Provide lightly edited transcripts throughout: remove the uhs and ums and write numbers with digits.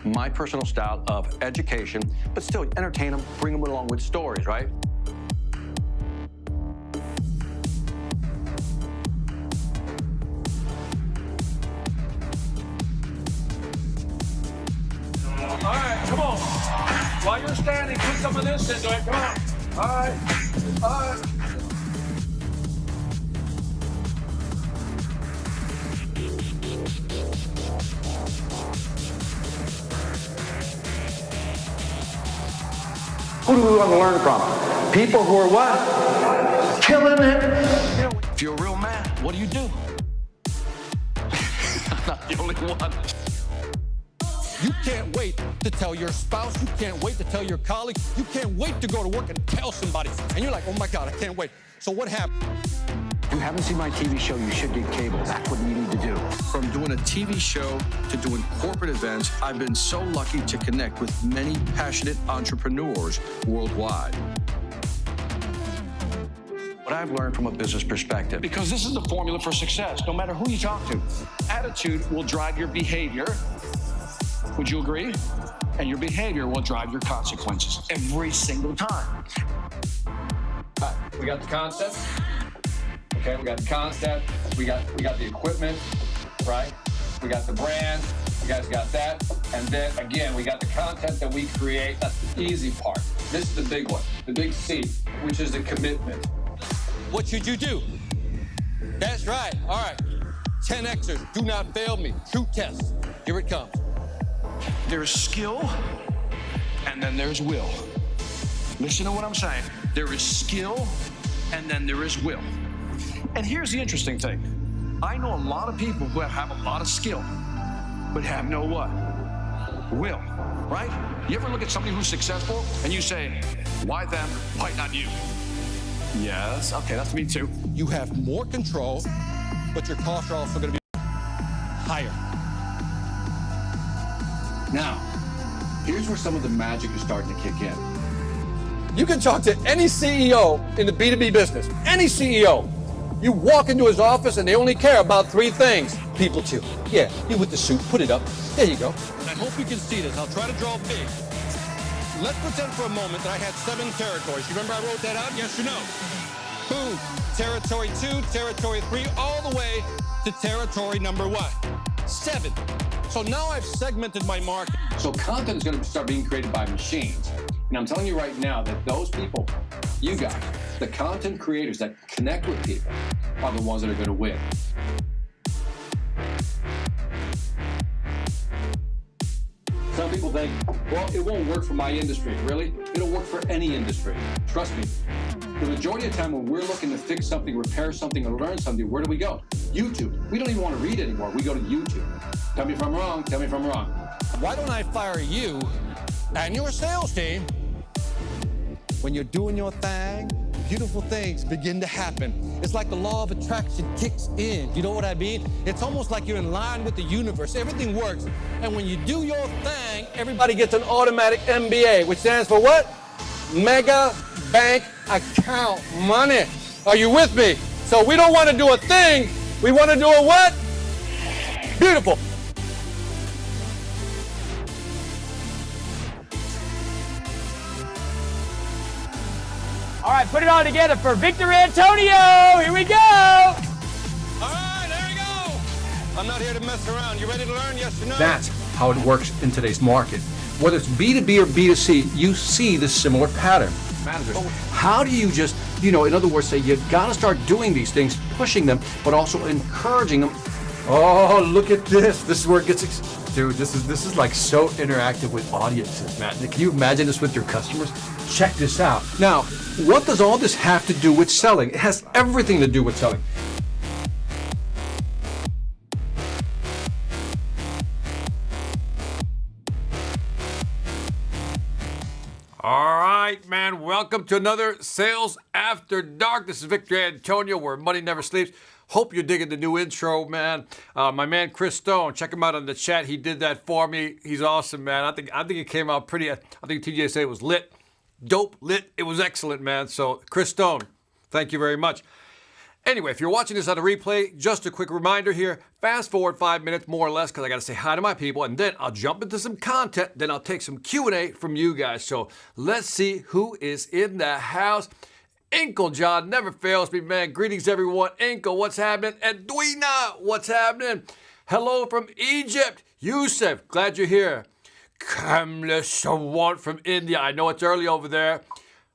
my personal style of education, but still entertain them, bring them along with stories, right? All right, come on. While you're standing, put some of this into it. Come on. All right. All right. Who do we want to learn from? People who are what? Killing it. If you're a real man, what do you do? I'm not the only one. You can't wait to tell your spouse. You can't wait to tell your colleague. You can't wait to go to work and tell somebody. And you're like, oh my God, I can't wait. So what happened? If you haven't seen my TV show, you should get cable. That's what you need to do. From doing a TV show to doing corporate events, I've been so lucky to connect with many passionate entrepreneurs worldwide. What I've learned from a business perspective, Because this is the formula for success, no matter who you talk to. Attitude will drive your behavior. Would you agree? And your behavior will drive your consequences every single time. We got the concept. Okay, we got the concept. We got the equipment, right? We got the brand. You guys got that. And then again, we got the content that we create. That's the easy part. This is the big one, the big C, which is the commitment. What should you do? That's right. All right. 10Xers, do not fail me. True test. Here it comes. There's skill, and then there's will. Listen to what I'm saying. There is skill, and then there is will. And here's the interesting thing. I know a lot of people who have a lot of skill, but have no what? Will, right? You ever look at somebody who's successful, and you say, why them, why not you? Yes, okay, that's me too. You have more control, but your costs are also going to be higher. Now, here's where some of the magic is starting to kick in. You can talk to any CEO in the B2B business, any CEO. You walk into his office and they only care about three things. People too. Yeah, you with the suit, put it up. There you go. I hope you can see this. I'll try to draw big. Let's pretend for a moment that I had 7 territories. You remember I wrote that out? Yes or no? Boom. Territory 2, territory 3, all the way to territory number what? 7. So now I've segmented my market. So content is going to start being created by machines. And I'm telling you right now that those people, you guys, the content creators that connect with people are the ones that are going to win. Some people think, well, it won't work for my industry. Really? It'll work for any industry. Trust me. The majority of the time when we're looking to fix something, repair something, or learn something, where do we go? YouTube. We don't even want to read anymore. We go to YouTube. Tell me if I'm wrong. Tell me if I'm wrong. Why don't I fire you and your sales team? When you're doing your thing, beautiful things begin to happen. It's like the law of attraction kicks in. You know what I mean? It's almost like you're in line with the universe. Everything works. And when you do your thing, everybody gets an automatic MBA, which stands for what? Mega Bank Account Money. Are you with me? So we don't want to do a thing. We want to do a what? Beautiful. All right, put it all together for Victor Antonio. Here we go. All right, there you go. I'm not here to mess around. You ready to learn, yes or no? That's how it works in today's market. Whether it's B2B or B2C, you see the similar pattern. Managers, how do you just, in other words, say you've got to start doing these things, pushing them, but also encouraging them. Oh, look at this. This is where it gets, dude, this is like so interactive with audiences, man. Can you imagine this with your customers? Check this out. Now, what does all this have to do with selling? It has everything to do with selling. All right, man. Welcome to another Sales After Dark. This is Victor Antonio, where money never sleeps. Hope you're digging the new intro, man. My man Chris Stone, check him out on the chat. He did that for me. He's awesome, man. I think it came out pretty. I think TJ said it was lit, dope, lit. It was excellent, man. So Chris Stone, thank you very much. Anyway, if you're watching this on a replay, just a quick reminder here, fast forward 5 minutes more or less because I got to say hi to my people, and then I'll jump into some content, then I'll take some Q&A from you guys. So let's see who is in the house. Inkle John never fails me, man. Greetings, everyone. Inkle, what's happening? Edwina, what's happening? Hello from Egypt. Yusuf, glad you're here. Kamla Sawant from India. I know it's early over there.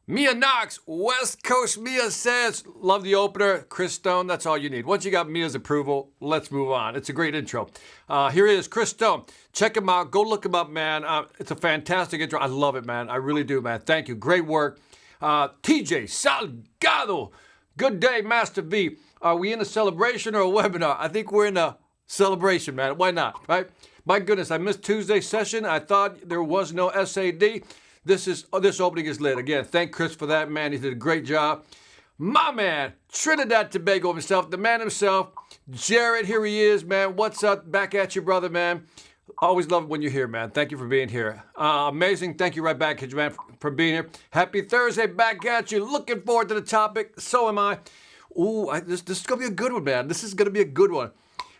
Mia Knox, West Coast Mia says, love the opener. Chris Stone, that's all you need. Once you got Mia's approval, let's move on. It's a great intro. Here he is, Chris Stone. Check him out. Go look him up, man. It's a fantastic intro. I love it, man. I really do, man. Thank you. Great work. TJ Salgado. Good day, Master V. Are we in a celebration or a webinar? I think we're in a celebration, man. Why not, right? My goodness, I missed Tuesday's session. I thought there was no SAD. This opening is lit. Again, thank Chris for that, man. He did a great job. My man, Trinidad Tobago himself, the man himself, Jared, here he is, man. What's up? Back at you, brother, man. Always love it when you're here, man. Thank you for being here. Amazing. Thank you right back at you, man, for being here. Happy Thursday, back at you. Looking forward to the topic. So am I. Ooh, this is going to be a good one, man. This is going to be a good one.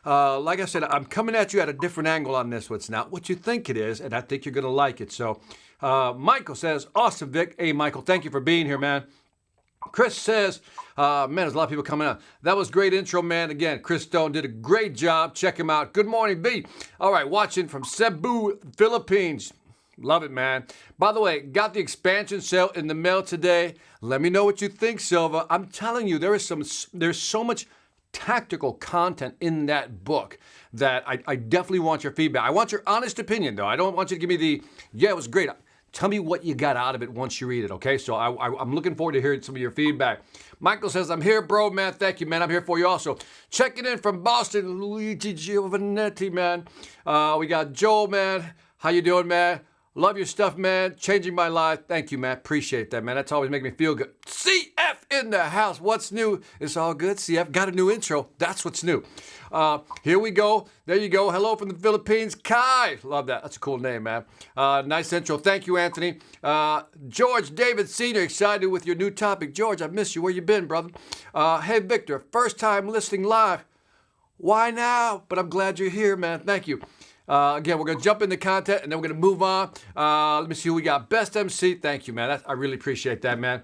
Like I said, I'm coming at you at a different angle on this one. It's not what you think it is, and I think you're going to like it. So, Michael says, awesome, Vic. Hey, Michael, thank you for being here, man. Chris says, man, there's a lot of people coming out. That was great intro, man. Again, Chris Stone did a great job. Check him out. Good morning, B. All right, watching from Cebu, Philippines. Love it, man. By the way, got the expansion sale in the mail today. Let me know what you think, Silva. I'm telling you, there's so much tactical content in that book that I definitely want your feedback. I want your honest opinion, though. I don't want you to give me the, yeah, it was great. Tell me what you got out of it once you read it, okay? So I'm looking forward to hearing some of your feedback. Michael says, I'm here, bro, man. Thank you, man. I'm here for you also. Checking in from Boston, Luigi Giovanetti, man. We got Joel, man. How you doing, man? Love your stuff, man. Changing my life. Thank you, man. Appreciate that, man. That's always making me feel good. CF in the house. What's new? It's all good. CF got a new intro. That's what's new. Here we go. There you go. Hello from the Philippines. Kai. Love that. That's a cool name, man. Nice intro. Thank you, Anthony. George David Sr. Excited with your new topic. George, I miss you. Where you been, brother? Hey, Victor. First time listening live. Why now? But I'm glad you're here, man. Thank you. Again, we're going to jump into content, and then we're going to move on. Let me see who we got. Best MC. Thank you, man. I really appreciate that, man.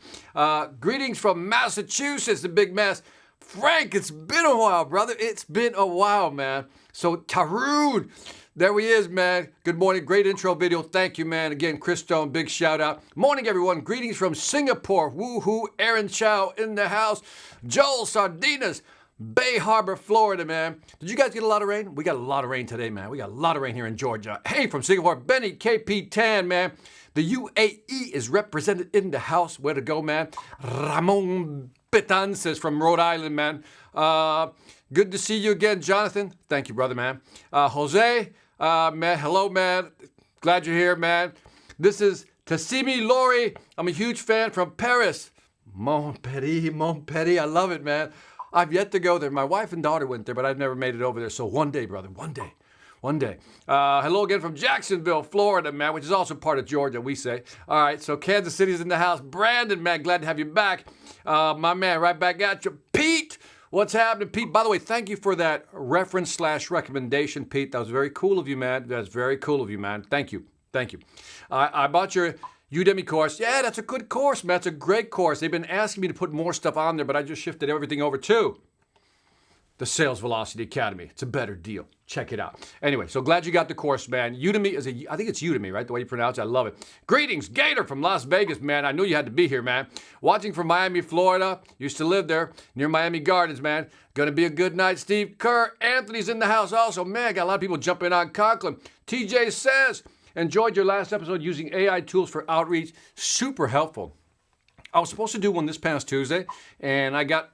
Greetings from Massachusetts, the big mess. Frank, it's been a while, brother. It's been a while, man. So, Tarun, there he is, man. Good morning. Great intro video. Thank you, man. Again, Chris Stone, big shout out. Morning, everyone. Greetings from Singapore. Woohoo. Aaron Chow in the house. Joel Sardinas. Bay Harbor, Florida, man. Did you guys get a lot of rain? We got a lot of rain today, man. We got a lot of rain here in Georgia. Hey, from Singapore, Benny KP Tan, man. The UAE is represented in the house. Where to go, man? Ramon Betances from Rhode Island, man. Good to see you again, Jonathan. Thank you, brother, man. Jose, man. Hello, man. Glad you're here, man. This is Tassimi Lori. I'm a huge fan from Paris. Montpellier. I love it, man. I've yet to go there. My wife and daughter went there, but I've never made it over there. So one day, brother, one day. Hello again from Jacksonville, Florida, man, which is also part of Georgia, we say. All right, so Kansas City's in the house. Brandon, man, glad to have you back. My man, right back at you. Pete, what's happening, Pete? By the way, thank you for that reference/recommendation, Pete. That was very cool of you, man. That's very cool of you, man. Thank you. I bought your Udemy course. Yeah, that's a good course, man. It's a great course. They've been asking me to put more stuff on there, but I just shifted everything over to the Sales Velocity Academy. It's a better deal. Check it out. Anyway, so glad you got the course, man. Udemy is I think it's Udemy, right? The way you pronounce it. I love it. Greetings, Gator from Las Vegas, man. I knew you had to be here, man. Watching from Miami, Florida. Used to live there near Miami Gardens, man. Gonna be a good night, Steve Kerr. Anthony's in the house also. Man, got a lot of people jumping on Conklin. TJ says, enjoyed your last episode using AI tools for outreach. Super helpful. I was supposed to do one this past Tuesday, and I got,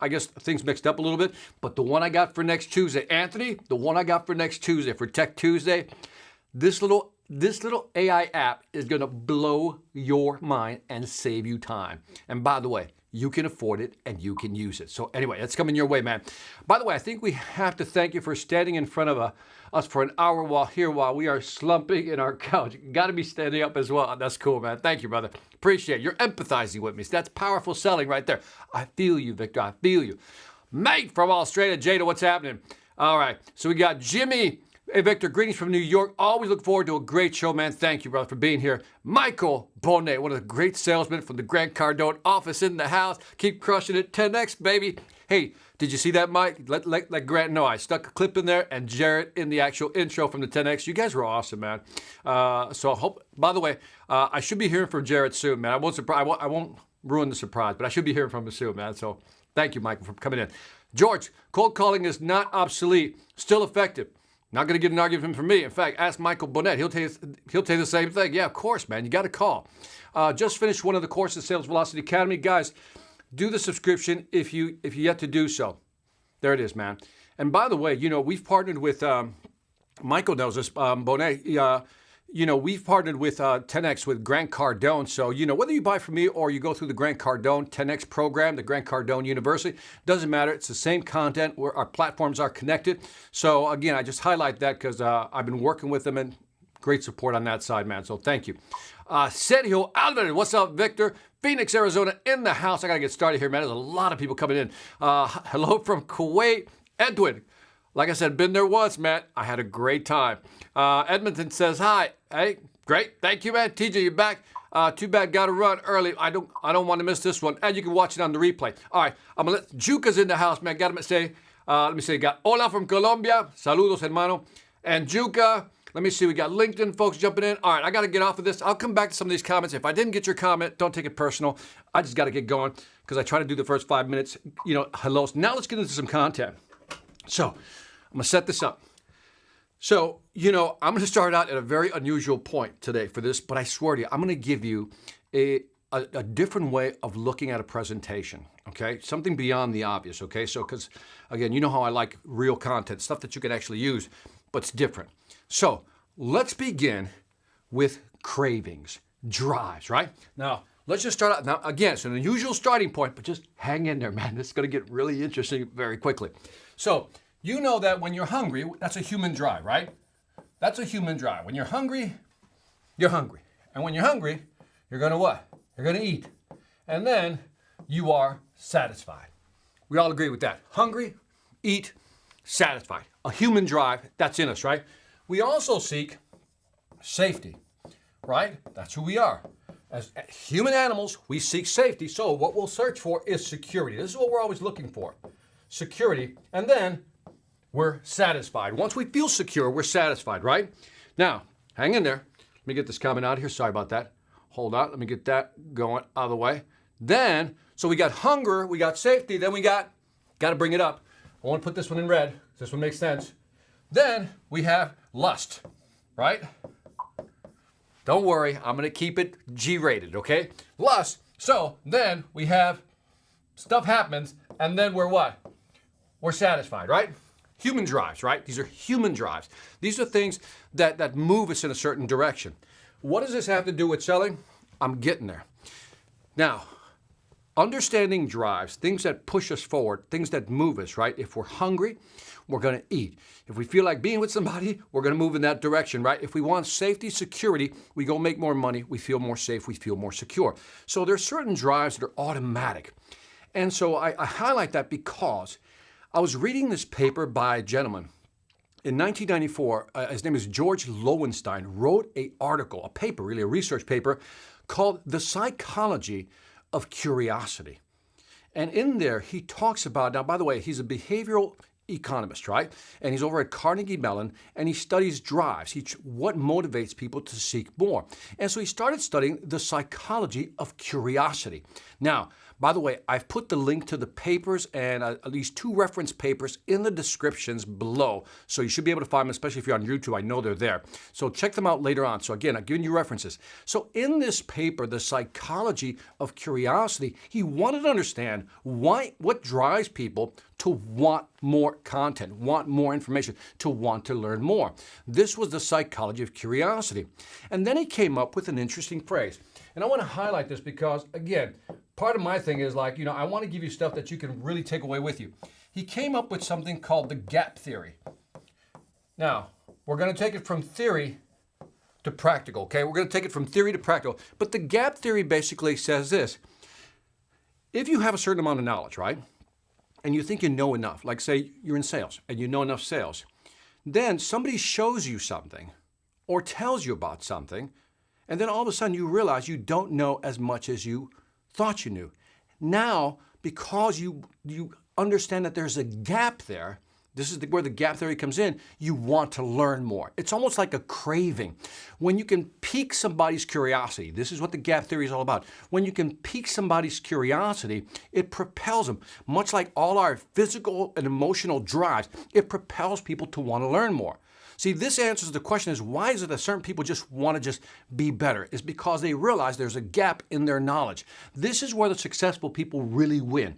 I guess things mixed up a little bit. But the one I got for next Tuesday, Anthony, the one I got for next Tuesday, for Tech Tuesday, this little AI app is going to blow your mind and save you time. And by the way, you can afford it and you can use it. So anyway, it's coming your way, man. By the way, I think we have to thank you for standing in front of us for an hour while we are slumping in our couch. Got to be standing up as well. That's cool, man. Thank you, brother. Appreciate it. You're empathizing with me. That's powerful selling right there. I feel you, Victor. I feel you. Mate from Australia, Jada, what's happening? All right, so we got Jimmy. Hey, Victor, greetings from New York. Always look forward to a great show, man. Thank you, brother, for being here. Michael Bonet, one of the great salesmen from the Grant Cardone office in the house. Keep crushing it. 10X, baby. Hey, did you see that, Mike? Let Grant know. I stuck a clip in there and Jarrett in the actual intro from the 10X. You guys were awesome, man. So I hope, by the way, I should be hearing from Jarrett soon, man. I won't ruin the surprise, but I should be hearing from him soon, man. So thank you, Michael, for coming in. George, cold calling is not obsolete, still effective. Not going to get an argument from me. In fact, ask Michael Bonet. He'll tell you the same thing. Yeah, of course, man. You got to call. Just finished one of the courses, Sales Velocity Academy. Guys, do the subscription if you yet to do so. There it is, man. And by the way, we've partnered with, Michael knows this, Bonet. We've partnered with 10X with Grant Cardone. So, whether you buy from me or you go through the Grant Cardone 10X program, the Grant Cardone University, doesn't matter. It's the same content where our platforms are connected. So, again, I just highlight that because I've been working with them and great support on that side, man. So, thank you. Sergio Alvarez, what's up, Victor? Phoenix, Arizona, in the house. I got to get started here, man. There's a lot of people coming in. Hello from Kuwait. Edwin. Like I said, been there once, man. I had a great time. Edmonton says hi. Hey, great. Thank you, man. TJ, you back? Too bad, got to run early. I don't want to miss this one. And you can watch it on the replay. All right, I'm going to let Juca's in the house, man. Got to say, got Ola from Colombia. Saludos, hermano. And Juca, let me see. We got LinkedIn folks jumping in. All right, I got to get off of this. I'll come back to some of these comments. If I didn't get your comment, don't take it personal. I just got to get going because I try to do the first 5 minutes, hellos. Now let's get into some content. So, I'm going to set this up. So, I'm going to start out at a very unusual point today for this, but I swear to you, I'm going to give you a different way of looking at a presentation, okay? Something beyond the obvious, okay? So, because, again, you know how I like real content, stuff that you can actually use, but it's different. So, let's begin with cravings, drives, right? Now, let's just start out. Now, again, it's an unusual starting point, but just hang in there, man. This is going to get really interesting very quickly. So, you know that when you're hungry, that's a human drive, right? That's a human drive. When you're hungry, you're hungry. And when you're hungry, you're going to what? You're going to eat. And then you are satisfied. We all agree with that. Hungry, eat, satisfied. A human drive, that's in us, right? We also seek safety, right? That's who we are. As human animals, we seek safety. So what we'll search for is security. This is what we're always looking for. Security. And then we're satisfied. Once we feel secure, we're satisfied, right? Now, hang in there. Let me get this comment out of here. Sorry about that. Hold on. Let me get that going out of the way. Then, so we got hunger, we got safety, then we got to bring it up. I want to put this one in red. This one makes sense. Then we have lust, right? Don't worry. I'm going to keep it G-rated, okay? Lust. So then we have stuff happens, and then we're what? We're satisfied, right? Human drives, right? These are human drives. These are things that move us in a certain direction. What does this have to do with selling? I'm getting there. Now, understanding drives, things that push us forward, things that move us, right? If we're hungry, we're going to eat. If we feel like being with somebody, we're going to move in that direction, right? If we want safety, security, we go make more money, we feel more safe, we feel more secure. So there's certain drives that are automatic. And so I highlight that because I was reading this paper by a gentleman in 1994. His name is George Lowenstein, wrote a research paper called The Psychology of Curiosity. And in there, he talks about, now, by the way, he's a behavioral economist, right? And he's over at Carnegie Mellon, and he studies drives, what motivates people to seek more. And so he started studying the psychology of curiosity. Now, by the way, I've put the link to the papers and at least 2 reference papers in the descriptions below. So you should be able to find them, especially if you're on YouTube. I know they're there. So check them out later on. So again, I'm giving you references. So in this paper, The Psychology of Curiosity, he wanted to understand what drives people to want more content, want more information, to want to learn more. This was the psychology of curiosity. And then he came up with an interesting phrase. And I want to highlight this because, again, part of my thing is like, I want to give you stuff that you can really take away with you. He came up with something called the gap theory. Now, we're going to take it from theory to practical, okay? We're going to take it from theory to practical. But the gap theory basically says this. If you have a certain amount of knowledge, right, and you think you know enough, like say you're in sales and you know enough sales, then somebody shows you something or tells you about something, and then all of a sudden you realize you don't know as much as you thought you knew. Now, because you understand that there's a gap there, this is where the gap theory comes in, you want to learn more. It's almost like a craving. When you can pique somebody's curiosity, this is what the gap theory is all about. When you can pique somebody's curiosity, it propels them. Much like all our physical and emotional drives, it propels people to want to learn more. See, this answers the question is, why is it that certain people just want to just be better? It's because they realize there's a gap in their knowledge. This is where the successful people really win.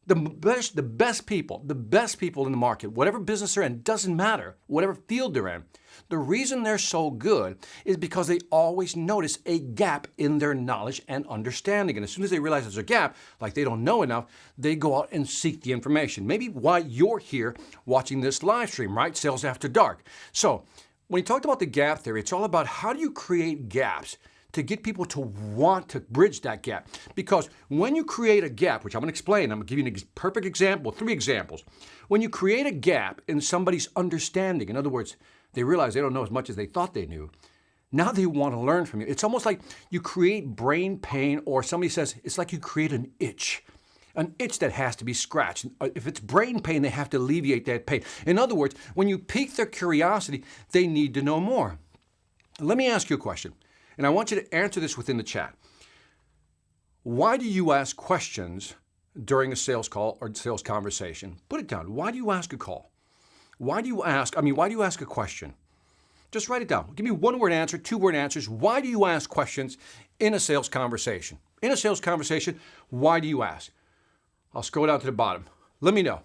The best people in the market, whatever business they're in, doesn't matter, whatever field they're in. The reason they're so good is because they always notice a gap in their knowledge and understanding. And as soon as they realize there's a gap, like they don't know enough, they go out and seek the information. Maybe why you're here watching this live stream, right? Sales After Dark. So when you talked about the gap theory, it's all about how do you create gaps to get people to want to bridge that gap. Because when you create a gap, which I'm going to explain, I'm going to give you a perfect example, 3 examples. When you create a gap in somebody's understanding, in other words, they realize they don't know as much as they thought they knew, now they want to learn from you. It's almost like you create brain pain, or somebody says it's like you create an itch that has to be scratched. If it's brain pain, they have to alleviate that pain. In other words, when you pique their curiosity, they need to know more. Let me ask you a question. And I want you to answer this within the chat. Why do you ask questions during a sales call or sales conversation? Put it down. Why do you ask a call? Why do you ask a question? Just write it down. Give me 1-word answer, 2-word answers. Why do you ask questions in a sales conversation? In a sales conversation, why do you ask? I'll scroll down to the bottom. Let me know.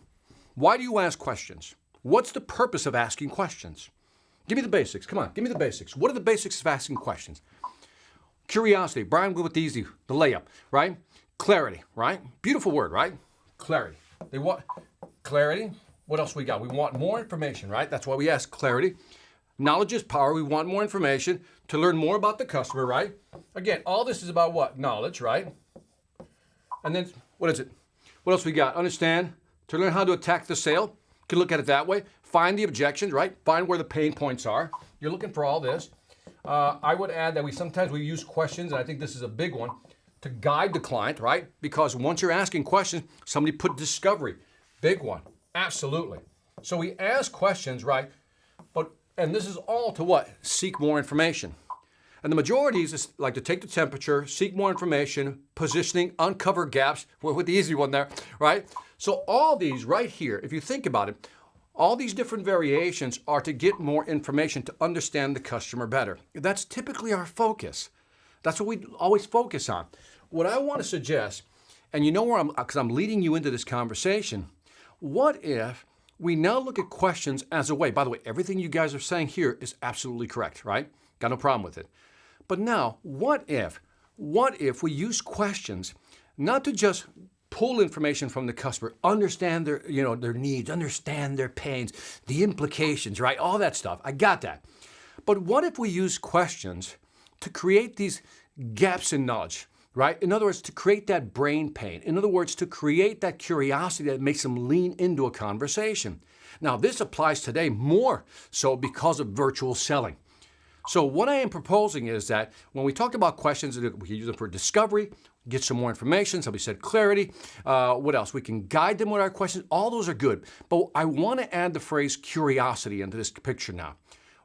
Why do you ask questions? What's the purpose of asking questions? Give me the basics. Come on, give me the basics. What are the basics of asking questions? Curiosity. Brian, go with the easy, the layup, right? Clarity, right? Beautiful word, right? Clarity. They want clarity. What else we got? We want more information, right? That's why we ask clarity. Knowledge is power. We want more information to learn more about the customer, right? Again, all this is about what? Knowledge, right? And then, what is it? What else we got? Understand. To learn how to attack the sale. You can look at it that way. Find the objections, right? Find where the pain points are. You're looking for all this. I would add that we sometimes use questions, and I think this is a big one, to guide the client, right? Because once you're asking questions, somebody put discovery. Big one. Absolutely. So we ask questions, right? And this is all to what? Seek more information. And the majority is like to take the temperature, seek more information, positioning, uncover gaps, with the easy one there, right? So all these right here, if you think about it, all these different variations are to get more information to understand the customer better. That's typically our focus. That's what we always focus on. What I want to suggest, and you know where because I'm leading you into this conversation, what if we now look at questions as a way, by the way, everything you guys are saying here is absolutely correct, right? Got no problem with it. But now, what if we use questions not to just pull information from the customer, understand their needs, understand their pains, the implications, right? All that stuff. I got that. But what if we use questions to create these gaps in knowledge, right? In other words, to create that brain pain. In other words, to create that curiosity that makes them lean into a conversation. Now, this applies today more so because of virtual selling. So what I am proposing is that when we talk about questions, we can use them for discovery, get some more information. Somebody said clarity. What else? We can guide them with our questions. All those are good. But I want to add the phrase curiosity into this picture now.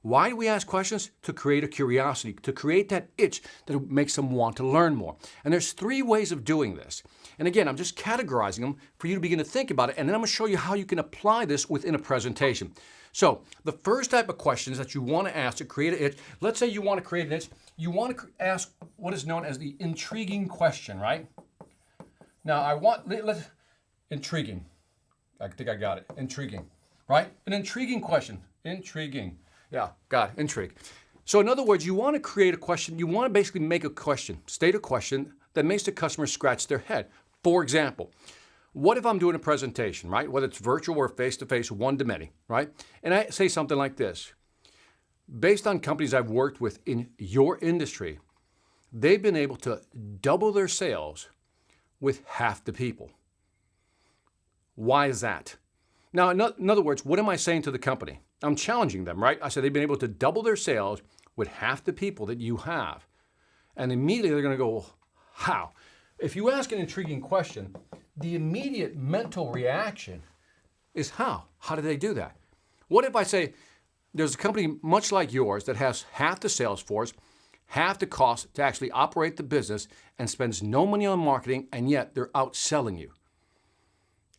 Why do we ask questions? To create a curiosity, to create that itch that makes them want to learn more. And there's 3 ways of doing this. And again, I'm just categorizing them for you to begin to think about it. And then I'm going to show you how you can apply this within a presentation. So the first type of questions that you want to ask to create an itch, let's say you want to create an itch, you want to ask what is known as the intriguing question, right? Now let's intriguing. I think I got it. Intriguing, right? An intriguing question. Intriguing. Yeah, got it. Intrigue. So in other words, you want to create a question. You want to basically make a question, state a question that makes the customer scratch their head. For example, what if I'm doing a presentation, right? Whether it's virtual or face-to-face, one-to-many, right? And I say something like this. Based on companies I've worked with in your industry, they've been able to double their sales with half the people. Why is that? Now, in other words, what am I saying to the company? I'm challenging them, right? I said they've been able to double their sales with half the people that you have. And immediately they're going to go, well, how? If you ask an intriguing question, the immediate mental reaction is how? How do they do that? What if I say there's a company much like yours that has half the sales force, half the cost to actually operate the business, and spends no money on marketing, and yet they're outselling you?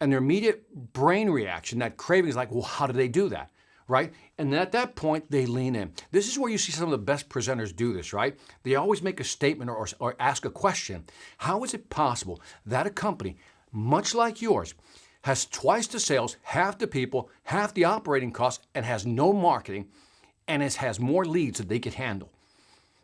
And their immediate brain reaction, that craving, is like, well, how do they do that? Right? And at that point, they lean in. This is where you see some of the best presenters do this, right? They always make a statement or ask a question. How is it possible that a company, much like yours, has twice the sales, half the people, half the operating costs, and has no marketing, and has more leads that they could handle?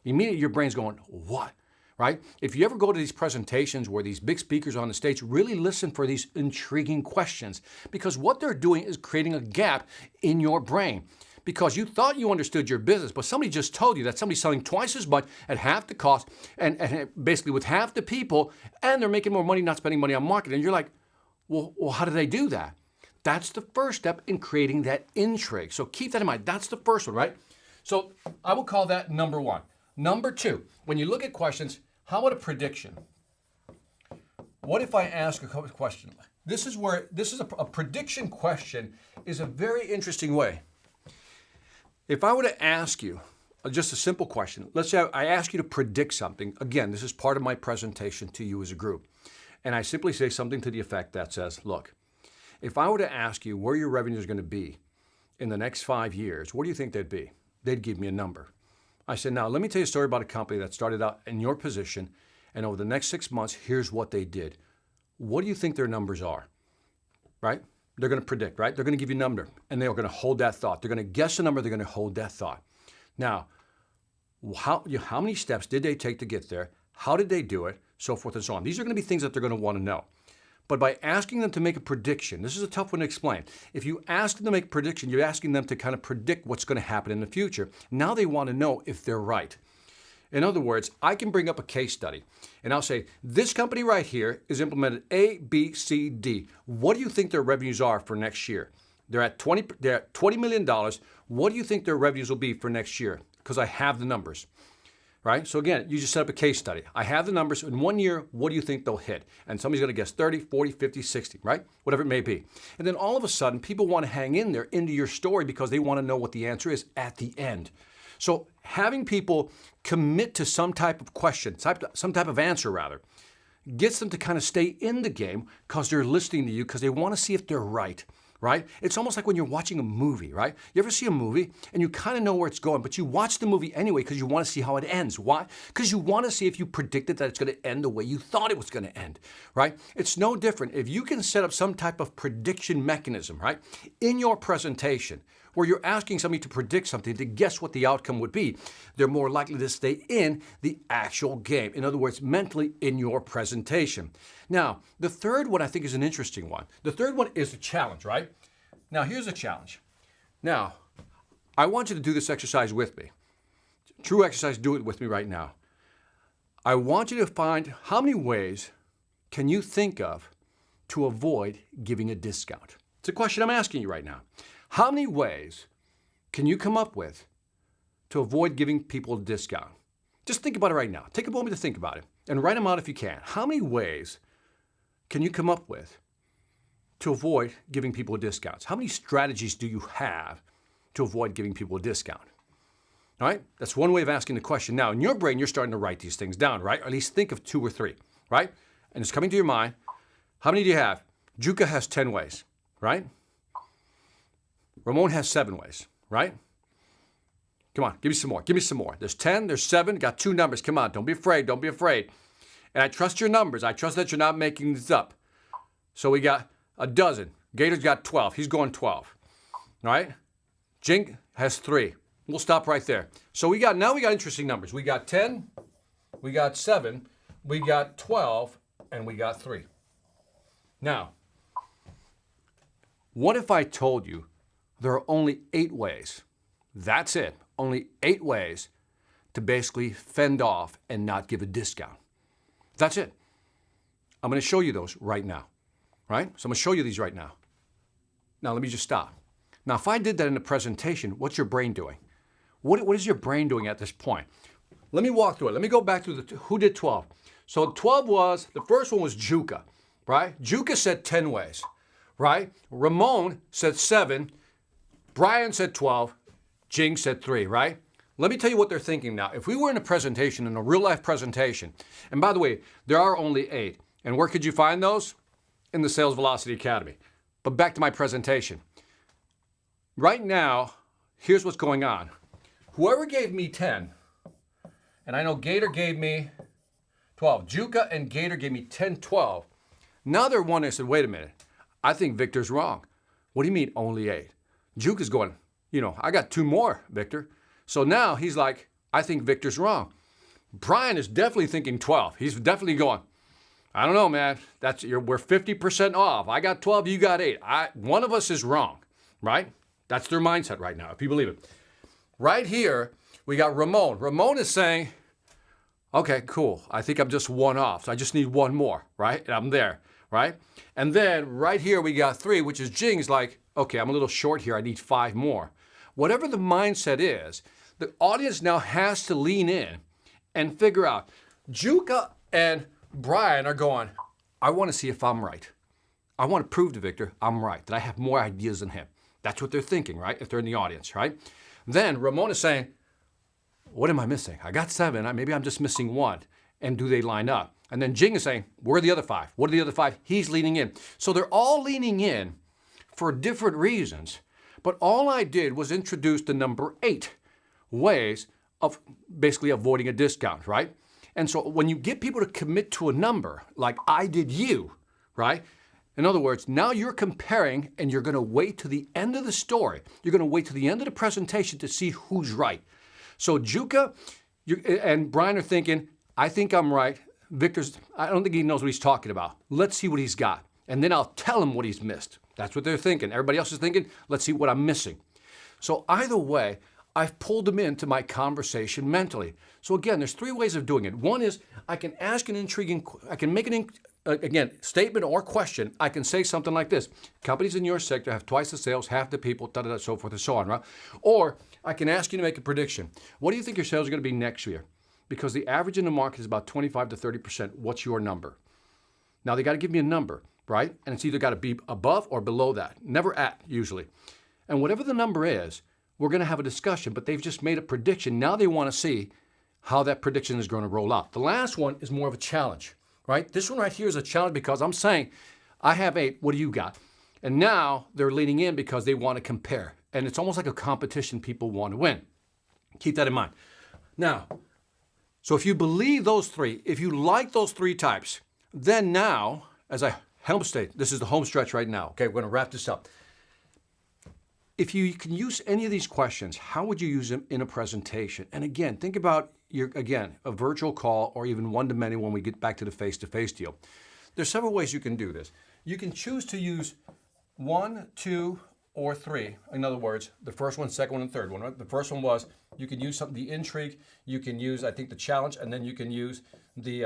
Immediately, your brain's going, what? Right? If you ever go to these presentations where these big speakers on the stage, really listen for these intriguing questions, because what they're doing is creating a gap in your brain. Because you thought you understood your business, but somebody just told you that somebody's selling twice as much at half the cost and basically with half the people, and they're making more money, not spending money on marketing. And you're like, well, how do they do that? That's the first step in creating that intrigue. So keep that in mind. That's the first one, right? So I will call that number one. Number two, when you look at questions, how about a prediction? What if I ask a question? This is a prediction question is a very interesting way. If I were to ask you just a simple question, let's say I ask you to predict something. Again, this is part of my presentation to you as a group. And I simply say something to the effect that says, look, if I were to ask you where your revenue is going to be in the next 5 years, what do you think they'd be? They'd give me a number. I said, now let me tell you a story about a company that started out in your position, and over the next 6 months, here's what they did. What do you think their numbers are? Right? They're going to predict, right? They're going to give you a number, and they're going to hold that thought. They're going to guess a number, they're going to hold that thought. Now, how many steps did they take to get there? How did they do it? So forth and so on. These are going to be things that they're going to want to know. But by asking them to make a prediction, this is a tough one to explain. If you ask them to make a prediction, you're asking them to kind of predict what's going to happen in the future. Now they want to know if they're right. In other words, I can bring up a case study and I'll say, this company right here is implemented A, B, C, D. What do you think their revenues are for next year? They're at $20 million. What do you think their revenues will be for next year? Because I have the numbers. Right? So again, you just set up a case study. I have the numbers. In 1 year, what do you think they'll hit? And somebody's going to guess 30, 40, 50, 60, right? Whatever it may be. And then all of a sudden, people want to hang in there into your story because they want to know what the answer is at the end. So having people commit to some type of question, some type of answer rather, gets them to kind of stay in the game because they're listening to you because they want to see if they're right. Right? It's almost like when you're watching a movie, right? You ever see a movie and you kind of know where it's going, but you watch the movie anyway because you want to see how it ends. Why? Because you want to see if you predicted that it's going to end the way you thought it was going to end, right? It's no different. If you can set up some type of prediction mechanism, right, in your presentation where you're asking somebody to predict something, to guess what the outcome would be, they're more likely to stay in the actual game. In other words, mentally in your presentation. Now, the third one I think is an interesting one. The third one is a challenge, right? Now, here's a challenge. Now, I want you to do this exercise with me. True exercise, do it with me right now. I want you to find how many ways can you think of to avoid giving a discount? It's a question I'm asking you right now. How many ways can you come up with to avoid giving people a discount? Just think about it right now. Take a moment to think about it and write them out if you can. How many ways can you come up with to avoid giving people discounts? How many strategies do you have to avoid giving people a discount? All right, that's one way of asking the question. Now, in your brain, you're starting to write these things down, right? Or at least think of 2 or 3, right? And it's coming to your mind. How many do you have? Juka has 10 ways, right? Ramon has 7 ways, right? Come on, give me some more. Give me some more. There's 10, there's 7, got 2 numbers. Come on, don't be afraid. Don't be afraid. And I trust your numbers. I trust that you're not making this up. So we got a dozen. Gator's got 12. He's going 12. All right? Jink has 3. We'll stop right there. So now we got interesting numbers. We got 10, we got 7, we got 12, and we got 3. Now, what if I told you there are only 8 ways? That's it. Only 8 ways to basically fend off and not give a discount. That's it. I'm going to show you those right now, right? So I'm going to show you these right now. Now, let me just stop. Now, if I did that in a presentation, what's your brain doing? What is your brain doing at this point? Let me walk through it. Let me go back to who did 12. So 12 was, the first one was Juka, right? Juka said 10 ways, right? Ramon said 7. Brian said 12. Jing said 3, right? Let me tell you what they're thinking now. If we were in a presentation, in a real life presentation, and by the way, there are only 8. And where could you find those? In the Sales Velocity Academy. But back to my presentation. Right now, here's what's going on. Whoever gave me 10, and I know Gator gave me 12. Juka and Gator gave me 10, 12. Now they're wondering, I said, wait a minute. I think Victor's wrong. What do you mean only 8? Juka's going, I got 2 more, Victor. So now he's like, I think Victor's wrong. Brian is definitely thinking 12. He's definitely going, I don't know, man. We're 50% off. I got 12, you got 8. One of us is wrong, right? That's their mindset right now, if you believe it. Right here, we got Ramon. Ramon is saying, okay, cool. I think I'm just 1 off. So I just need 1 more, right? And I'm there, right? And then right here, we got 3, which is Jing's like, okay, I'm a little short here. I need 5 more. Whatever the mindset is, the audience now has to lean in and figure out. Juka and Brian are going, I want to see if I'm right. I want to prove to Victor I'm right, that I have more ideas than him. That's what they're thinking, right? If they're in the audience, right? Then Ramon is saying, what am I missing? I got 7. Maybe I'm just missing 1. And do they line up? And then Jing is saying, where are the other 5? What are the other 5? He's leaning in. So they're all leaning in for different reasons. But all I did was introduce the number 8 ways of basically avoiding a discount, right? And so when you get people to commit to a number, like I did you, right? In other words, now you're comparing and you're going to wait to the end of the story. You're going to wait to the end of the presentation to see who's right. So Juka and Brian are thinking, I think I'm right. Victor's, I don't think he knows what he's talking about. Let's see what he's got. And then I'll tell him what he's missed. That's what they're thinking. Everybody else is thinking, let's see what I'm missing. So either way, I've pulled them into my conversation mentally. So again, there's 3 ways of doing it. One is I can ask an intriguing, I can make an, statement or question. I can say something like this. Companies in your sector have twice the sales, half the people, so forth and so on, right? Or I can ask you to make a prediction. What do you think your sales are going to be next year? Because the average in the market is about 25 to 30%. What's your number? Now they got to give me a number, right? And it's either got to be above or below that. Never at, usually. And whatever the number is, we're going to have a discussion, but they've just made a prediction. Now they want to see how that prediction is going to roll out. The last one is more of a challenge, right? This one right here is a challenge because I'm saying, I have 8, what do you got? And now they're leaning in because they want to compare. And it's almost like a competition people want to win. Keep that in mind. Now, so if you believe those 3, if you like those 3 types, then now, as I help state, this is the home stretch right now. Okay, we're going to wrap this up. If you can use any of these questions, how would you use them in a presentation? And again, think about a virtual call or even one-to-many when we get back to the face-to-face deal. There's several ways you can do this. You can choose to use 1, 2, or 3. In other words, the first one, second one, and third one. Right? The first one was you can use the intrigue. You can use, I think, the challenge, and then you can use the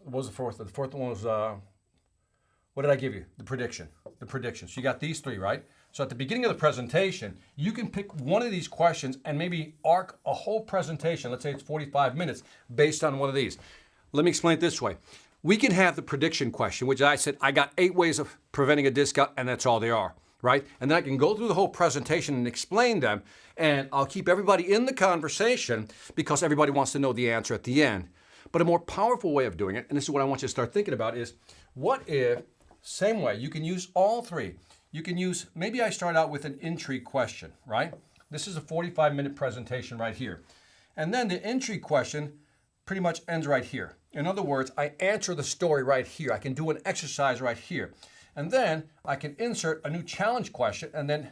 what was the fourth? The fourth one was what did I give you? The prediction. The prediction. So you got these 3, right? So at the beginning of the presentation, you can pick one of these questions and maybe arc a whole presentation. Let's say it's 45 minutes based on one of these. Let me explain it this way. We can have the prediction question, which I said, I got 8 ways of preventing a discount, and that's all they are, right? And then I can go through the whole presentation and explain them, and I'll keep everybody in the conversation because everybody wants to know the answer at the end. But a more powerful way of doing it, and this is what I want you to start thinking about, is what if, same way, you can use all 3. You can use, maybe I start out with an intrigue question, right? This is a 45-minute presentation right here. And then the intrigue question pretty much ends right here. In other words, I answer the story right here. I can do an exercise right here. And then I can insert a new challenge question and then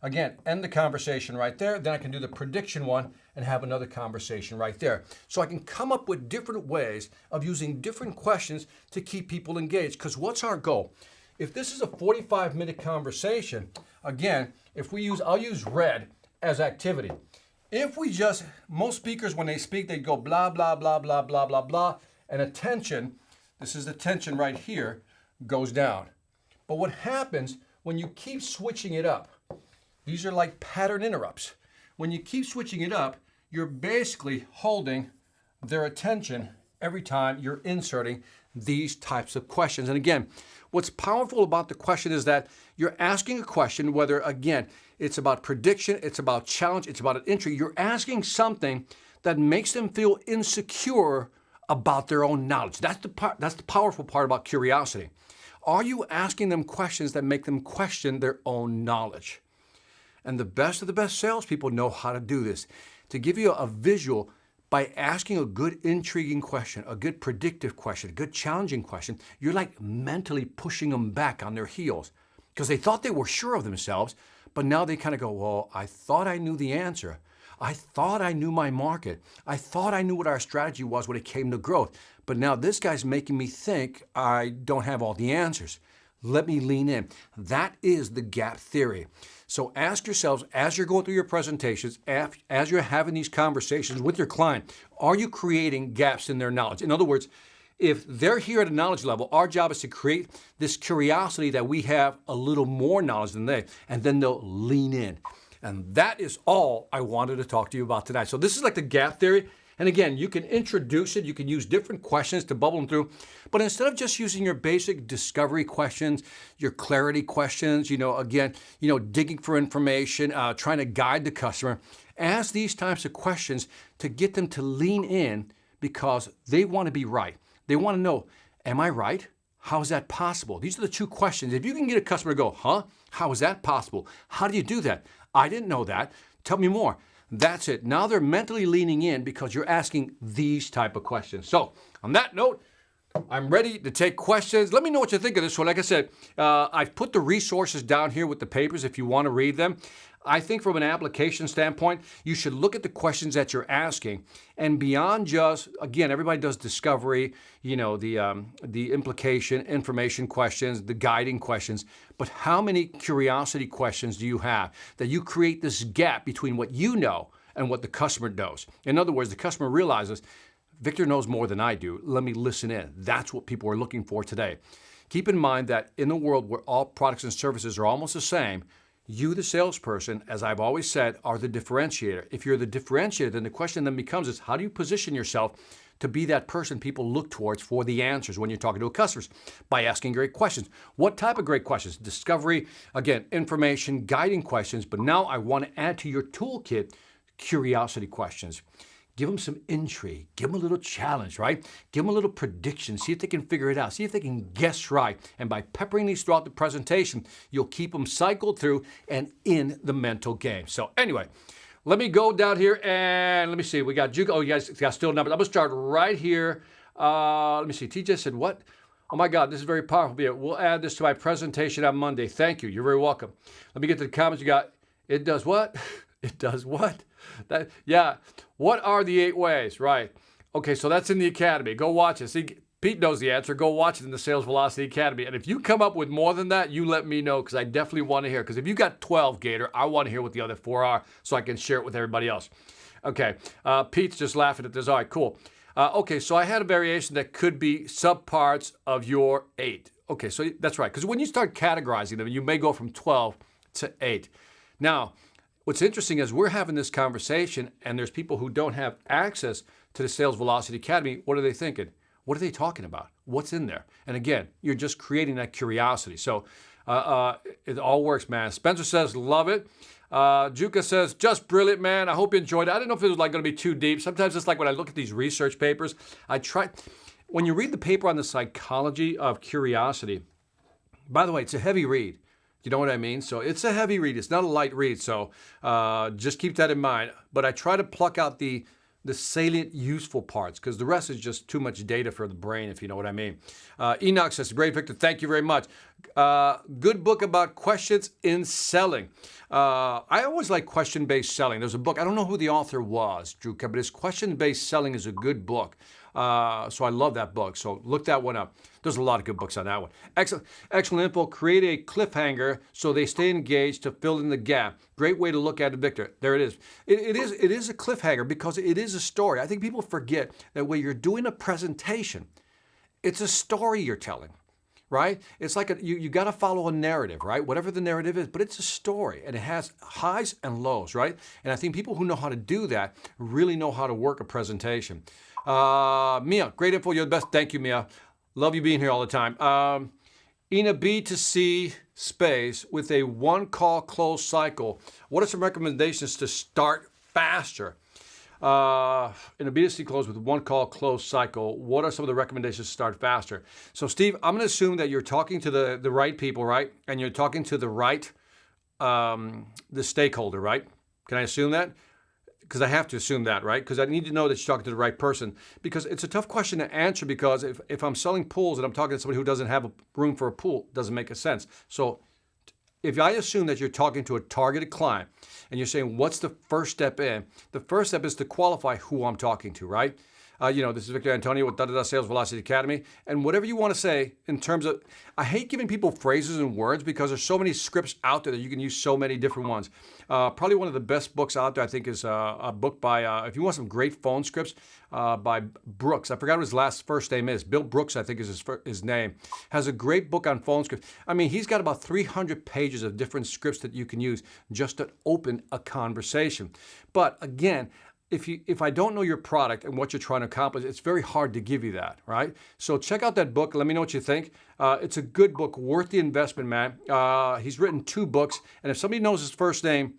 again, end the conversation right there. Then I can do the prediction one and have another conversation right there. So I can come up with different ways of using different questions to keep people engaged. Because what's our goal? If this is a 45-minute conversation, again, I'll use red as activity. If we just, most speakers when they speak, they go blah, blah, blah, blah, blah, blah, blah, and attention, this is the tension right here, goes down. But what happens when you keep switching it up? These are like pattern interrupts. When you keep switching it up, you're basically holding their attention every time you're inserting these types of questions. And again, what's powerful about the question is that you're asking a question, whether, again, it's about prediction, it's about challenge, it's about an entry. You're asking something that makes them feel insecure about their own knowledge. That's the powerful part about curiosity. Are you asking them questions that make them question their own knowledge? And the best of the best salespeople know how to do this. To give you a visual, by asking a good intriguing question, a good predictive question, a good challenging question, you're like mentally pushing them back on their heels because they thought they were sure of themselves, but now they kind of go, well, I thought I knew the answer. I thought I knew my market. I thought I knew what our strategy was when it came to growth. But now this guy's making me think I don't have all the answers. Let me lean in. That is the gap theory. So ask yourselves, as you're going through your presentations, as you're having these conversations with your client, are you creating gaps in their knowledge? In other words, if they're here at a knowledge level, our job is to create this curiosity that we have a little more knowledge than they, and then they'll lean in. And that is all I wanted to talk to you about tonight. So this is like the gap theory. And again, you can introduce it. You can use different questions to bubble them through. But instead of just using your basic discovery questions, your clarity questions, digging for information, trying to guide the customer, ask these types of questions to get them to lean in because they want to be right. They want to know, am I right? How is that possible? These are the two questions. If you can get a customer to go, huh? How is that possible? How do you do that? I didn't know that. Tell me more. That's it. Now they're mentally leaning in because you're asking these type of questions. So on that note, I'm ready to take questions. Let me know what you think of this one. Like I said, I've put the resources down here with the papers if you want to read them. I think from an application standpoint, you should look at the questions that you're asking. And beyond just, again, everybody does discovery, the implication, information questions, the guiding questions. But how many curiosity questions do you have that you create this gap between what you know and what the customer knows? In other words, the customer realizes, Victor knows more than I do. Let me listen in. That's what people are looking for today. Keep in mind that in a world where all products and services are almost the same, you, the salesperson, as I've always said, are the differentiator. If you're the differentiator, then the question then becomes is how do you position yourself to be that person people look towards for the answers when you're talking to a customer? By asking great questions. What type of great questions? Discovery, again, information, guiding questions. But now I want to add to your toolkit curiosity questions. Give them some intrigue. Give them a little challenge, right? Give them a little prediction. See if they can figure it out. See if they can guess right. And by peppering these throughout the presentation, you'll keep them cycled through and in the mental game. So anyway, let me go down here and let me see. We got Juke. Oh, you guys got still numbers. I'm going to start right here. Let me see. TJ said what? Oh my God, this is very powerful. We'll add this to my presentation on Monday. Thank you. You're very welcome. Let me get to the comments. You got, it does what? It does what? Yeah. What are the 8 ways? Right. Okay, so that's in the Academy. Go watch it. See, Pete knows the answer. Go watch it in the Sales Velocity Academy. And if you come up with more than that, you let me know because I definitely want to hear. Because if you got 12, Gator, I want to hear what the other 4 are so I can share it with everybody else. Okay, Pete's just laughing at this. All right, cool. Okay, so I had a variation that could be subparts of your 8. Okay, so that's right. Because when you start categorizing them, you may go from 12 to 8. Now, what's interesting is we're having this conversation and there's people who don't have access to the Sales Velocity Academy. What are they thinking? What are they talking about? What's in there? And again, you're just creating that curiosity. So it all works, man. Spencer says, love it. Juka says, just brilliant, man. I hope you enjoyed it. I didn't know if it was like going to be too deep. Sometimes it's like when I look at these research papers, when you read the paper on the psychology of curiosity, by the way, it's a heavy read. You know what I mean? So it's a heavy read. It's not a light read. So just keep that in mind. But I try to pluck out the salient, useful parts because the rest is just too much data for the brain, if you know what I mean. Enoch says, great, Victor. Thank you very much. good book about questions in selling. I always like question-based selling. There's a book, I don't know who the author was, Drew, but his question-based selling is a good book. So I love that book. So look that one up. There's a lot of good books on that one. Excellent info. Create a cliffhanger so they stay engaged to fill in the gap. Great way to look at it, Victor. There it is. It is a cliffhanger because it is a story. I think people forget that when you're doing a presentation, it's a story you're telling, right? It's like you got to follow a narrative, right? Whatever the narrative is, but it's a story and it has highs and lows, right? And I think people who know how to do that really know how to work a presentation. Mia, great info. You're the best. Thank you, Mia. Love you being here all the time. In a B2C space with a one-call close cycle, what are some recommendations to start faster? In a B2C close with one-call close cycle, what are some of the recommendations to start faster? So, Steve, I'm going to assume that you're talking to the right people, right? And you're talking to the right the stakeholder, right? Can I assume that? Because I have to assume that, right? Because I need to know that you're talking to the right person. Because it's a tough question to answer because if I'm selling pools and I'm talking to somebody who doesn't have a room for a pool, it doesn't make a sense. So if I assume that you're talking to a targeted client and you're saying, what's the first step in? The first step is to qualify who I'm talking to, right? This is Victor Antonio with Sales Velocity Academy. And whatever you want to say in terms of, I hate giving people phrases and words because there's so many scripts out there that you can use so many different ones. Probably one of the best books out there, I think, is a book by, if you want some great phone scripts, by Brooks. I forgot what his first name is. Bill Brooks, I think, is his name. Has a great book on phone scripts. I mean, he's got about 300 pages of different scripts that you can use just to open a conversation. But again, if I don't know your product and what you're trying to accomplish, it's very hard to give you that, right? So check out that book. Let me know what you think. It's a good book, worth the investment, man. He's written 2 books, and if somebody knows his first name,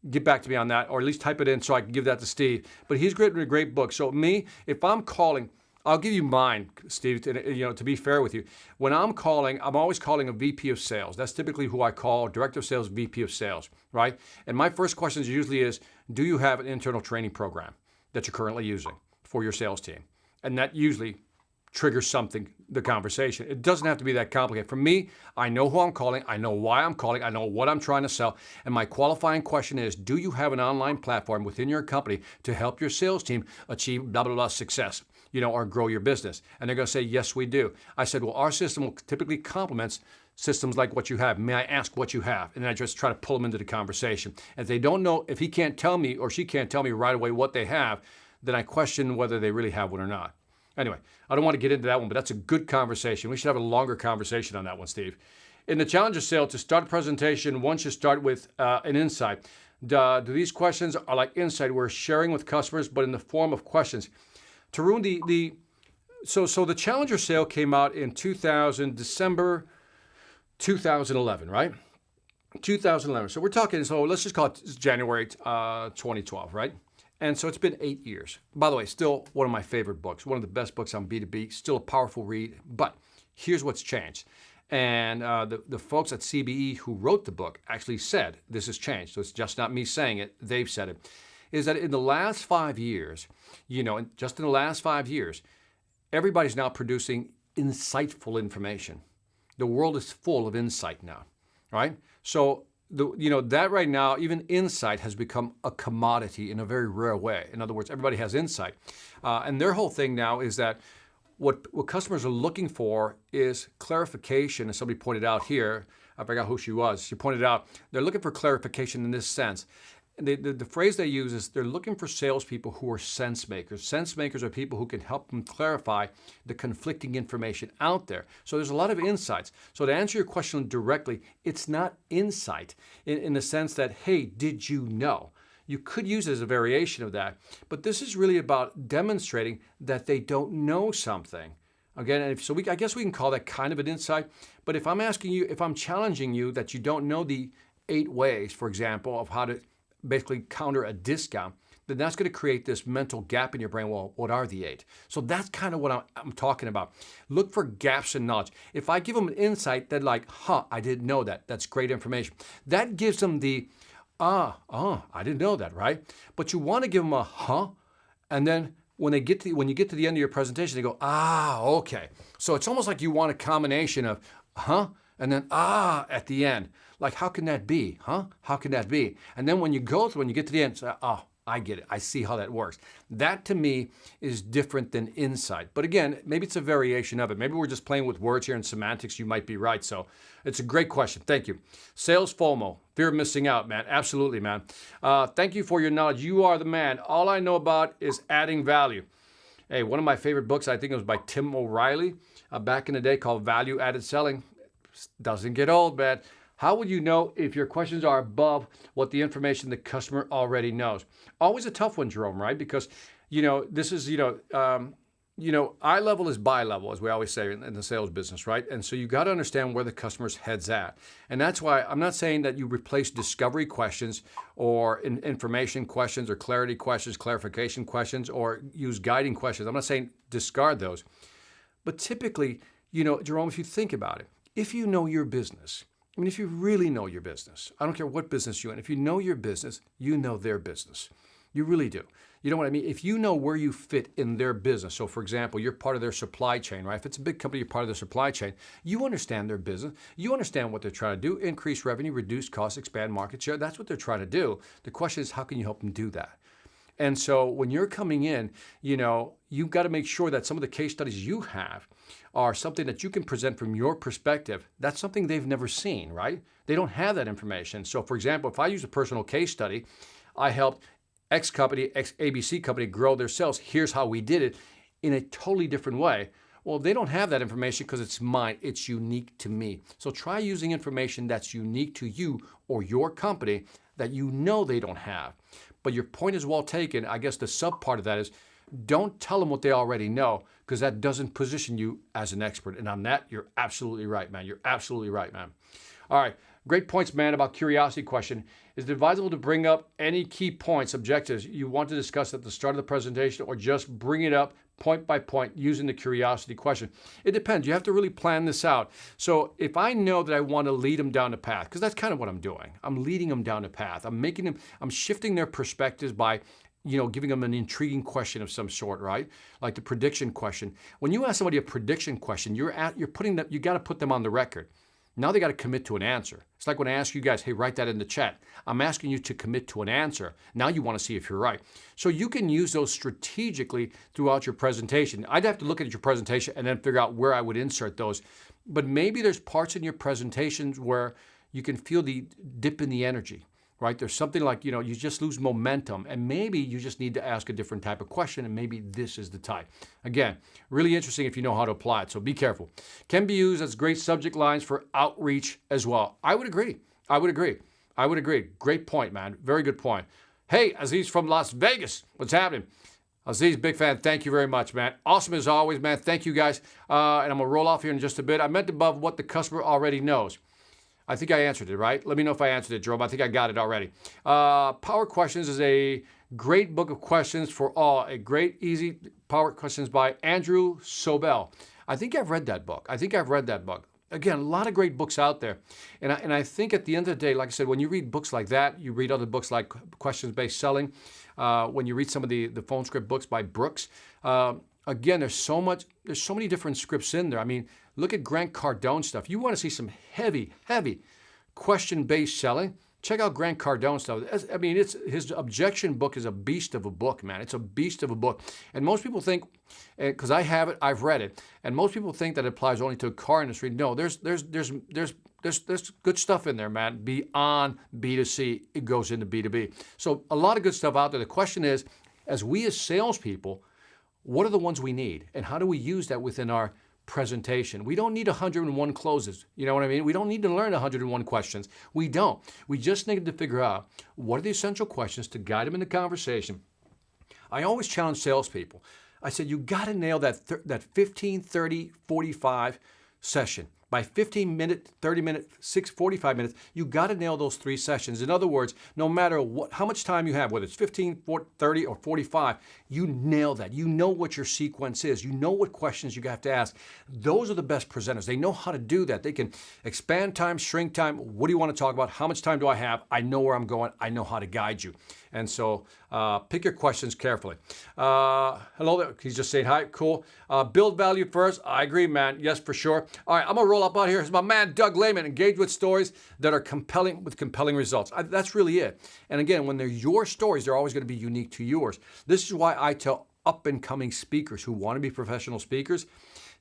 get back to me on that, or at least type it in so I can give that to Steve. But he's written a great book. So me, if I'm calling, I'll give you mine, Steve, to be fair with you. When I'm calling, I'm always calling a VP of sales. That's typically who I call, Director of Sales, VP of Sales, right? And my first question usually is, do you have an internal training program that you're currently using for your sales team? And that usually triggers the conversation. It doesn't have to be that complicated. For me, I know who I'm calling, I know why I'm calling, I know what I'm trying to sell, and my qualifying question is, do you have an online platform within your company to help your sales team achieve blah, blah, blah success, or grow your business? And they're going to say, yes, we do. I said, well, our system typically complements systems like what you have. May I ask what you have? And then I just try to pull them into the conversation. If they don't know, if he can't tell me or she can't tell me right away what they have, then I question whether they really have one or not. Anyway, I don't want to get into that one, but that's a good conversation. We should have a longer conversation on that one, Steve. In the Challenger sale, to start a presentation, one should start with an insight. Do these questions are like insight we're sharing with customers, but in the form of questions? Tarun, so the Challenger sale came out in December 2011, right? 2011. So we're talking, so let's just call it January 2012, right? And so it's been 8 years. By the way, still one of my favorite books, one of the best books on B2B, still a powerful read. But here's what's changed. And the folks at CBE who wrote the book actually said this has changed. So it's just not me saying it, they've said it. Is that in the last 5 years, just in the last 5 years, everybody's now producing insightful information. The world is full of insight now, right? So that right now, even insight has become a commodity in a very rare way. In other words, everybody has insight. And their whole thing now is that what customers are looking for is clarification. As somebody pointed out here, I forgot who she was. She pointed out they're looking for clarification in this sense. And the phrase they use is they're looking for salespeople who are sense makers. Sense makers are people who can help them clarify the conflicting information out there. So there's a lot of insights. So to answer your question directly, it's not insight in the sense that, hey, did you know? You could use it as a variation of that. But this is really about demonstrating that they don't know something. Again, I guess we can call that kind of an insight. But if I'm asking you, if I'm challenging you that you don't know the 8 ways, for example, of how to basically counter a discount, then that's going to create this mental gap in your brain. Well, what are the 8? So that's kind of what I'm talking about. Look for gaps in knowledge. If I give them an insight that like, I didn't know that. That's great information. That gives them the, I didn't know that, right? But you want to give them a, and then when you get to the end of your presentation, they go, okay. So it's almost like you want a combination of, And then, at the end. Like, how can that be? Huh? How can that be? And then when you go through, when you get to the end, say, oh, I get it. I see how that works. That to me is different than insight. But again, maybe it's a variation of it. Maybe we're just playing with words here and semantics. You might be right. So it's a great question. Thank you. Sales FOMO, fear of missing out, man. Absolutely, man. Thank you for your knowledge. You are the man. All I know about is adding value. Hey, one of my favorite books, I think it was by Tim O'Reilly back in the day, called Value Added Selling. Doesn't get old, man. How would you know if your questions are above what the information the customer already knows? Always a tough one, Jerome, right? Because, this is, eye level is buy level, as we always say in the sales business, right? And so you got to understand where the customer's head's at. And that's why I'm not saying that you replace discovery questions or information questions or clarity questions, clarification questions, or use guiding questions. I'm not saying discard those. But typically, Jerome, if you think about it, if you know your business, if you really know your business, I don't care what business you're in, if you know your business, you know their business. You really do. You know what I mean? If you know where you fit in their business, so for example, you're part of their supply chain, right? If it's a big company, you're part of their supply chain, you understand their business, you understand what they're trying to do, increase revenue, reduce costs, expand market share. That's what they're trying to do. The question is, how can you help them do that? And so when you're coming in, you've got to make sure that some of the case studies you have are something that you can present from your perspective. That's something they've never seen, right? They don't have that information. So for example, if I use a personal case study, I helped X company, X ABC company grow their sales. Here's how we did it in a totally different way. Well, they don't have that information because it's mine. It's unique to me. So try using information that's unique to you or your company that they don't have. But your point is well taken. I guess the sub part of that is don't tell them what they already know, because that doesn't position you as an expert. And on that, you're absolutely right, man. You're absolutely right, man. All right. Great points, man, about curiosity question. Is it advisable to bring up any key points, objectives you want to discuss at the start of the presentation, or just bring it up point by point using the curiosity question? It depends. You have to really plan this out. So if I know that I want to lead them down the path, because that's kind of what I'm doing. I'm leading them down the path. I'm shifting their perspectives by giving them an intriguing question of some sort, right? Like the prediction question. When you ask somebody a prediction question, you got to put them on the record. Now they got to commit to an answer. It's like when I ask you guys, hey, write that in the chat. I'm asking you to commit to an answer. Now you want to see if you're right. So you can use those strategically throughout your presentation. I'd have to look at your presentation and then figure out where I would insert those. But maybe there's parts in your presentations where you can feel the dip in the energy, right? There's something like, you just lose momentum, and maybe you just need to ask a different type of question, and maybe this is the type. Again, really interesting if you know how to apply it, so be careful. Can be used as great subject lines for outreach as well. I would agree. Great point, man. Very good point. Hey, Aziz from Las Vegas. What's happening? Aziz, big fan. Thank you very much, man. Awesome as always, man. Thank you, guys. And I'm going to roll off here in just a bit. I meant above what the customer already knows. I think I answered it, right? Let me know if I answered it, Jerome. I think I got it already. Power Questions is a great book of questions for all. A great, easy Power Questions by Andrew Sobel. I think I've read that book. Again, a lot of great books out there. And I think at the end of the day, like I said, when you read books like that, you read other books like Questions-Based Selling, when you read some of the phone script books by Brooks, again, there's so many different scripts in there. I mean, look at Grant Cardone stuff. You want to see some heavy question-based selling? Check out Grant Cardone stuff. I mean, his objection book is a beast of a book, man. It's a beast of a book. And most people think, because I have it, I've read it, and most people think that it applies only to the car industry. No, there's good stuff in there, man. Beyond B2C, it goes into B2B. So a lot of good stuff out there. The question is, as salespeople, what are the ones we need? And how do we use that within our presentation? We don't need 101 closes. You know what I mean? We don't need to learn 101 questions. We don't. We just need to figure out what are the essential questions to guide them in the conversation. I always challenge salespeople. I said, you got to nail that 15, 30, 45 session. By 15 minutes, 30 minutes, 45 minutes, you got to nail those 3 sessions. In other words, no matter how much time you have, whether it's 15, 30, or 45, you nail that. You know what your sequence is. You know what questions you have to ask. Those are the best presenters. They know how to do that. They can expand time, shrink time. What do you want to talk about? How much time do I have? I know where I'm going. I know how to guide you. And so pick your questions carefully. Hello there. He's just saying hi. Cool. Build value first. I agree, man. Yes, for sure. All right, I'm going to roll up out here. Here's my man, Doug Lehman. Engage with stories that are compelling with compelling results. That's really it. And again, when they're your stories, they're always going to be unique to yours. This is why I tell up-and-coming speakers who want to be professional speakers,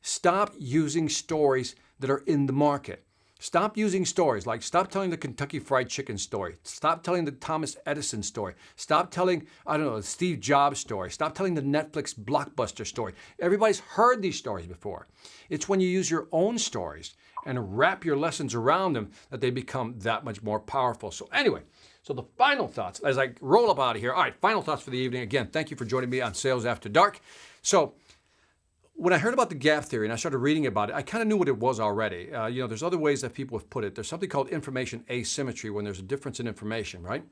stop using stories that are in the market. Stop using stories like stop telling the Kentucky Fried Chicken story. Stop telling the Thomas Edison story. Stop telling, I don't know, the Steve Jobs story. Stop telling the Netflix blockbuster story. Everybody's heard these stories before. It's when you use your own stories and wrap your lessons around them that they become that much more powerful. So anyway, so the final thoughts as I roll up out of here. All right, final thoughts for the evening. Again, thank you for joining me on Sales After Dark. So when I heard about the gap theory and I started reading about it, I kind of knew what it was already. There's other ways that people have put it. There's something called information asymmetry when there's a difference in information, right?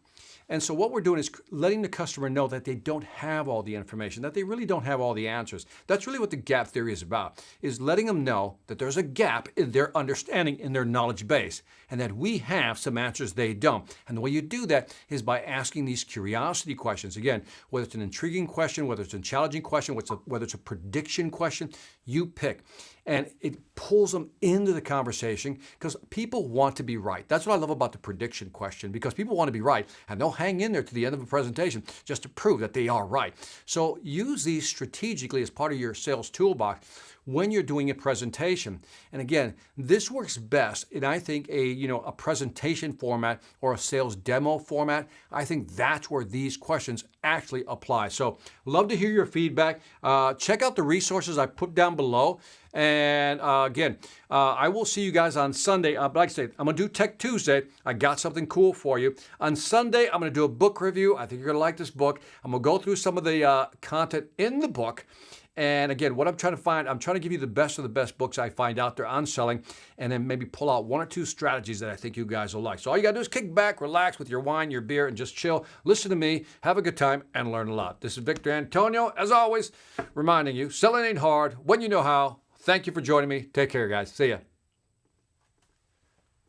And so what we're doing is letting the customer know that they don't have all the information, that they really don't have all the answers. That's really what the gap theory is about, is letting them know that there's a gap in their understanding, in their knowledge base, and that we have some answers they don't. And the way you do that is by asking these curiosity questions. Again, whether it's an intriguing question, whether it's a challenging question, whether it's a prediction question, you pick. And it pulls them into the conversation because people want to be right. That's what I love about the prediction question, because people want to be right and they'll hang in there to the end of a presentation just to prove that they are right. So use these strategically as part of your sales toolbox when you're doing a presentation. And again, this works best in, I think, a presentation format or a sales demo format. I think that's where these questions actually apply. So love to hear your feedback. Check out the resources I put down below. And again, I will see you guys on Sunday. But like I say, I'm going to do Tech Tuesday. I got something cool for you. On Sunday, I'm going to do a book review. I think you're going to like this book. I'm going to go through some of the content in the book. And again, what I'm trying to find, I'm trying to give you the best of the best books I find out there on selling, and then maybe pull out one or two strategies that I think you guys will like. So all you got to do is kick back, relax with your wine, your beer, and just chill. Listen to me, have a good time, and learn a lot. This is Victor Antonio, as always, reminding you, selling ain't hard when you know how. Thank you for joining me. Take care, guys. See ya.